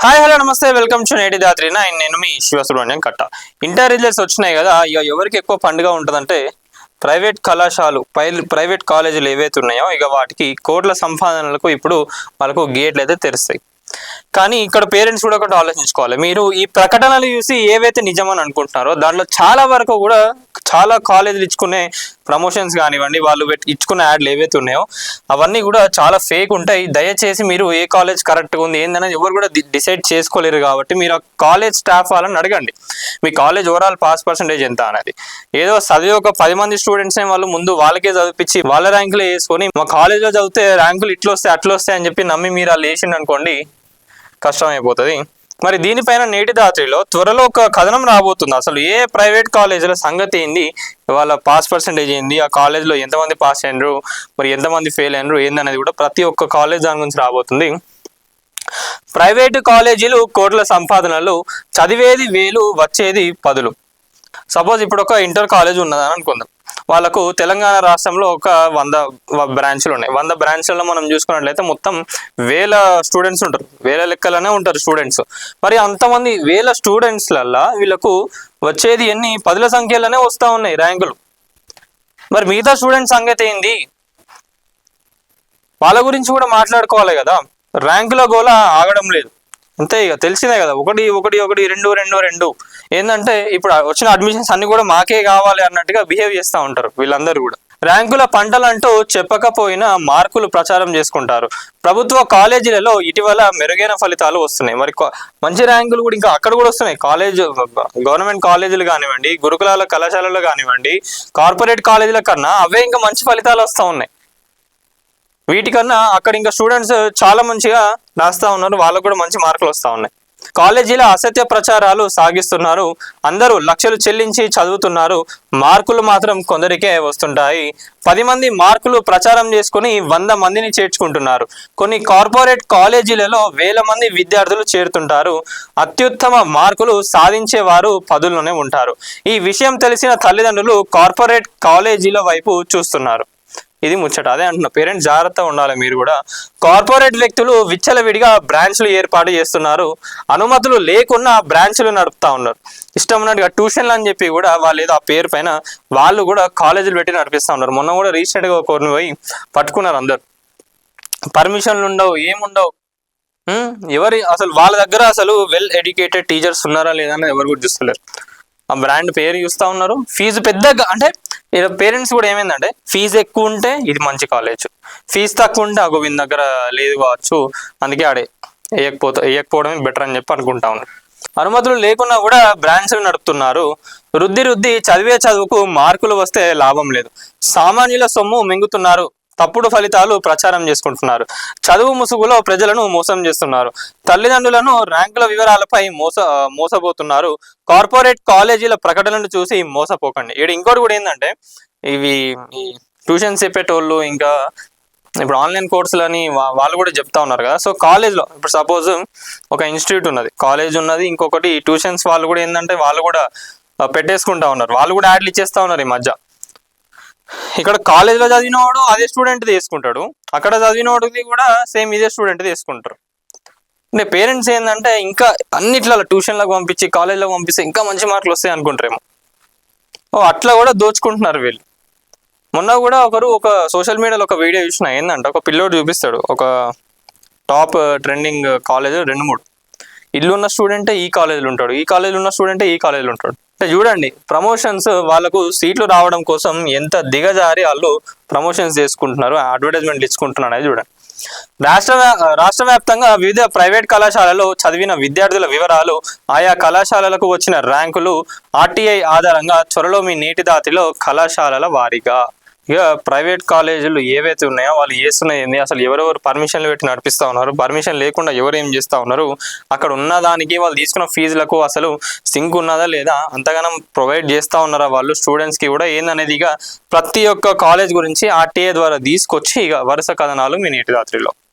Hi hello నమస్తే welcome to నేటి దాత్రి నేను మీ శివసుబ్రహ్మణ్యం కట్ట. ఇంటర్ రిజల్ట్స్ వచ్చినాయి కదా, ఇక ఎవరికి ఎక్కువ పండుగ ఉంటుందంటే ప్రైవేట్ కళాశాలలు ప్రైవేట్ కాలేజీలు ఏవైతే ఉన్నాయో ఇక వాటికి కోట్ల సంపాదనలకు ఇప్పుడు వాళ్ళకు గేట్లు అయితే తెరుస్తాయి. కానీ ఇక్కడ పేరెంట్స్ కూడా ఒకటి ఆలోచించుకోవాలి. మీరు ఈ ప్రకటనలు చూసి ఏవైతే నిజమని అనుకుంటున్నారో దాంట్లో చాలా వరకు కూడా చాలా కాలేజీలు ఇచ్చుకునే ప్రమోషన్స్ కానివ్వండి, వాళ్ళు ఇచ్చుకున్న యాడ్లు ఏవైతే ఉన్నాయో అవన్నీ కూడా చాలా ఫేక్ ఉంటాయి. దయచేసి మీరు ఏ కాలేజ్ కరెక్ట్గా ఉంది ఏందనేది ఎవరు కూడా డిసైడ్ చేసుకోలేరు. కాబట్టి మీరు ఆ కాలేజ్ స్టాఫ్ వాళ్ళని అడగండి, మీ కాలేజ్ ఓవరాల్ పాస్ పర్సంటేజ్ ఎంత అనేది. ఏదో చదివి ఒక 10 మంది స్టూడెంట్స్ని వాళ్ళు ముందు వాళ్ళకే చదివించి వాళ్ళ ర్యాంకులు వేసుకొని మా కాలేజ్లో చదివితే ర్యాంకులు ఇట్లా వస్తాయి అట్లా వస్తాయి అని చెప్పి నమ్మి మీరు వాళ్ళు వేసిండు అనుకోండి, కష్టం అయిపోతుంది. మరి దీనిపైన నేటి దాత్రిలో త్వరలో ఒక కథనం రాబోతుంది. అసలు ఏ ప్రైవేట్ కాలేజీల సంగతి ఏంది, వాళ్ళ పాస్ పర్సంటేజ్ ఏంది, ఆ కాలేజ్లో ఎంతమంది పాస్ అయినరు, మరి ఎంతమంది ఫెయిల్ అయినరు ఏందనేది కూడా ప్రతి ఒక్క కాలేజ్ దాని గురించి రాబోతుంది. ప్రైవేటు కాలేజీలు కోట్ల సంపాదనలు, చదివేది 1000 వచ్చేది 10. సపోజ్ ఇప్పుడు ఒక ఇంటర్ కాలేజ్ ఉన్నదని అనుకుందాం. వాళ్ళకు తెలంగాణ రాష్ట్రంలో ఒక 100 బ్రాంచ్లు ఉన్నాయి. 100 బ్రాంచ్లలో మనం చూసుకున్నట్లయితే మొత్తం 1000 స్టూడెంట్స్ ఉంటారు, 1000 లెక్కలనే ఉంటారు స్టూడెంట్స్. మరి అంతమంది 1000 స్టూడెంట్స్లల్లా వీళ్ళకు వచ్చేది ఎన్ని 10ల సంఖ్యలోనే వస్తూ ఉన్నాయి ర్యాంకులు. మరి మిగతా స్టూడెంట్స్ సంగతి ఏంది, వాళ్ళ గురించి కూడా మాట్లాడుకోవాలి కదా. ర్యాంకుల గోల ఆగడం లేదు, అంతే. ఇక తెలిసిందే కదా, 1 1 1 2 2 2 ఏంటంటే ఇప్పుడు వచ్చిన అడ్మిషన్స్ అన్ని కూడా మాకే కావాలి అన్నట్టుగా బిహేవ్ చేస్తూ ఉంటారు వీళ్ళందరూ కూడా. ర్యాంకుల పంటలంటూ చెప్పకపోయినా మార్కులు ప్రచారం చేసుకుంటారు. ప్రభుత్వ కాలేజీలలో ఇటీవల మెరుగైన ఫలితాలు వస్తున్నాయి. మరి మంచి ర్యాంకులు కూడా ఇంకా అక్కడ కూడా వస్తున్నాయి. గవర్నమెంట్ కాలేజీలు కానివ్వండి, గురుకులాల కళాశాలలు కానివ్వండి, కార్పొరేట్ కాలేజీల కన్నా అవే ఇంకా మంచి ఫలితాలు వస్తూ ఉన్నాయి. వీటికన్నా అక్కడ ఇంకా స్టూడెంట్స్ చాలా మంచిగా రాస్తూ ఉన్నారు, వాళ్ళకు కూడా మంచి మార్కులు వస్తూ ఉన్నాయి. కాలేజీల అసత్య ప్రచారాలు సాగిస్తున్నారు, అందరూ లక్షలు చెల్లించి చదువుతున్నారు, మార్కులు మాత్రం కొందరికే వస్తుంటాయి. 10 మంది మార్కులు ప్రచారం చేసుకుని 100 మందిని చేర్చుకుంటున్నారు. కొన్ని కార్పొరేట్ కాలేజీలలో 1000 మంది విద్యార్థులు చేరుతుంటారు. అత్యుత్తమ మార్కులు సాధించేవారు 10లోనే ఉంటారు. ఈ విషయం తెలిసిన తల్లిదండ్రులు కార్పొరేట్ కాలేజీల వైపు చూస్తున్నారు. ఇది ముచ్చట. అదే అంటున్నా, పేరెంట్స్ జాగ్రత్తగా ఉండాలి. మీరు కూడా కార్పొరేట్ వ్యక్తులు విచ్చలవిడిగా బ్రాంచ్లు ఏర్పాటు చేస్తున్నారు, అనుమతులు లేకున్నా బ్రాంచ్లు నడుపుతా ఉన్నారు. ఇష్టం ఉన్నట్టుగా ట్యూషన్లు అని చెప్పి కూడా వాళ్ళు ఏదో ఆ పేరు పైన వాళ్ళు కూడా కాలేజీలు పెట్టి నడిపిస్తూ ఉన్నారు. మొన్న కూడా రీసెంట్గా ఒకరిని పోయి పట్టుకున్నారు. అందరు పర్మిషన్లు ఉండవు, ఏముండవు. ఎవరి అసలు వాళ్ళ దగ్గర అసలు వెల్ ఎడ్యుకేటెడ్ టీచర్స్ ఉన్నారా లేదా అని ఎవరు కూడా చూస్తలేరు. ఆ బ్రాండ్ పేరు చూస్తూ ఉన్నారు. ఫీజు పెద్దగా, అంటే పేరెంట్స్ కూడా ఏమైందంటే ఫీజు ఎక్కువ ఉంటే ఇది మంచి కాలేజ్, ఫీజు తక్కువ ఉంటే అగో వీని దగ్గర లేదు కావచ్చు, అందుకే ఆడే వేయకపోవడమే బెటర్ అని చెప్పి అనుకుంటా ఉన్నారు. అనుమతులు లేకున్నా కూడా బ్రాంచ్లు నడుపుతున్నారు. రుద్ది చదివే చదువుకు మార్కులు వస్తే లాభం లేదు, సామాన్యుల సొమ్ము మింగుతున్నారు, తప్పుడు ఫలితాలు ప్రచారం చేసుకుంటున్నారు, చదువు ముసుగులో ప్రజలను మోసం చేస్తున్నారు, తల్లిదండ్రులను ర్యాంకుల వివరాలపై మోసపోతున్నారు. కార్పొరేట్ కాలేజీల ప్రకటనలు చూసి మోసపోకండి. ఇక్కడ ఇంకోటి కూడా ఏంటంటే, ఇవి ట్యూషన్స్ చెప్పేటోళ్ళు ఇంకా ఇప్పుడు ఆన్లైన్ కోర్సులని వాళ్ళు కూడా చెప్తా ఉన్నారు కదా. సో కాలేజ్లో ఇప్పుడు సపోజ్ ఒక ఇన్స్టిట్యూట్ ఉన్నది, కాలేజ్ ఉన్నది, ఇంకొకటి ట్యూషన్స్ వాళ్ళు కూడా ఏంటంటే వాళ్ళు కూడా పెట్టేసుకుంటా ఉన్నారు, వాళ్ళు కూడా యాడ్లు ఇచ్చేస్తా ఉన్నారు ఈ మధ్య. ఇక్కడ కాలేజ్లో చదివినవాడు అదే స్టూడెంట్ తీసుకుంటాడు, అక్కడ చదివినవాడికి కూడా సేమ్ ఇదే స్టూడెంట్ తీసుకుంటారు. అంటే పేరెంట్స్ ఏంటంటే ఇంకా అన్నిట్లలో ట్యూషన్లకు పంపించి కాలేజ్లోకి పంపిస్తే ఇంకా మంచి మార్కులు వస్తాయి అనుకుంటారేమో. అట్లా కూడా దోచుకుంటున్నారు వీళ్ళు. మొన్న కూడా ఒక సోషల్ మీడియాలో ఒక వీడియో చూసిన, ఏంటంటే ఒక పిల్లోడు చూపిస్తాడు, ఒక టాప్ ట్రెండింగ్ కాలేజ్ 2-3 ఇల్లు ఉన్న స్టూడెంటే ఈ కాలేజీలో ఉంటాడు, ఈ కాలేజీలో ఉన్న స్టూడెంటే ఈ కాలేజీలో ఉంటాడు. చూడండి, ప్రమోషన్స్ వాళ్ళకు సీట్లు రావడం కోసం ఎంత దిగజారి వాళ్ళు ప్రమోషన్స్ చేసుకుంటున్నారు, అడ్వర్టైజ్మెంట్లు ఇచ్చుకుంటున్నారు అనేది చూడండి. రాష్ట్ర వ్యాప్తంగా వివిధ ప్రైవేట్ కళాశాలలో చదివిన విద్యార్థుల వివరాలు, ఆయా కళాశాలలకు వచ్చిన ర్యాంకులు ఆర్టీఐ ఆధారంగా త్వరలో మీ నేటి దాతిలో కళాశాలల వారీగా. ఇక ప్రైవేట్ కాలేజీలు ఏవైతే ఉన్నాయో వాళ్ళు చేస్తున్నాయి, అసలు ఎవరెవరు పర్మిషన్లు పెట్టి నడిపిస్తూ ఉన్నారు, పర్మిషన్ లేకుండా ఎవరు ఏం చేస్తూ ఉన్నారు, అక్కడ ఉన్నదానికి వాళ్ళు తీసుకున్న ఫీజులకు అసలు సింక్ ఉన్నదా లేదా, అంతగానం ప్రొవైడ్ చేస్తూ ఉన్నారా వాళ్ళు స్టూడెంట్స్కి కూడా ఏందనేది ఇక ప్రతి ఒక్క కాలేజ్ గురించి ఆర్టీఐ ద్వారా తీసుకొచ్చి ఇక వరుస కథనాలు మీ నేటి రాత్రిలో.